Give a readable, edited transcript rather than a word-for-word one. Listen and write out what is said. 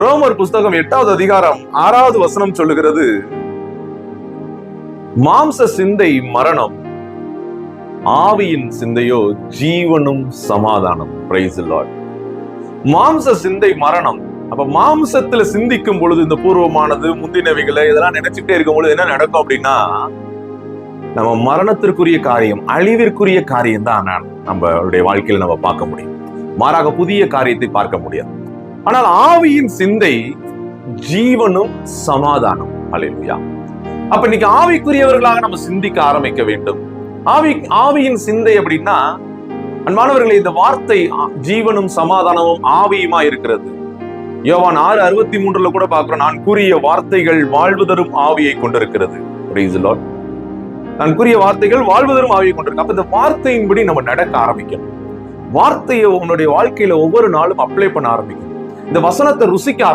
ரோமர் புஸ்தகம் 8வது அதிகாரம் 6வது வசனம் சொல்லுகிறது, மாம்ச சிந்தை மரணம், ஆவியின் சிந்தையோ ஜீவனும் சமாதானம். Praise the Lord. மாம்ச சிந்தை மரணம். அப்ப மாம்சத்துல சிந்திக்கும் பொழுது இந்த பூர்வமானது முந்தினவைகளை இதெல்லாம் நினைச்சுட்டே இருக்கும் பொழுது என்ன நடக்கும் அப்படின்னா, நம்ம மரணத்திற்குரிய காரியம், அழிவிற்குரிய காரியம் தான் நம்மளுடைய வாழ்க்கையில நம்ம பார்க்க முடியும். மாறாக புதிய காரியத்தை பார்க்க முடியாது. ஆனால் ஆவியின் சிந்தை ஜீவனும் சமாதானம். அல்லேலூயா. அப்ப இன்னைக்கு ஆவிக்குரியவர்களாக நம்ம சிந்திக்க ஆரம்பிக்க வேண்டும். ஆவியின் சிந்தை அப்படின்னா, அன்பானவர்களே, இந்த வார்த்தை ஜீவனும் சமாதானமும் ஆவியுமா இருக்கிறது. யோவான் 6:63 கூட பார்க்கிறோம், நான் கூறிய வார்த்தைகள் வாழ்வு தரும் ஆவியை கொண்டிருக்கிறது. Praise the Lord. நான் கூறிய வார்த்தைகள் வாழ்வு தரும் ஆவியை கொண்டிருக்கு. அப்ப இந்த வார்த்தையின்படி நம்ம நடக்க ஆரம்பிக்கணும். வார்த்தையை உன்னுடைய வாழ்க்கையில ஒவ்வொரு நாளும் அப்ளை பண்ண ஆரம்பிக்கணும். இந்த வசனத்தை ருசிக்க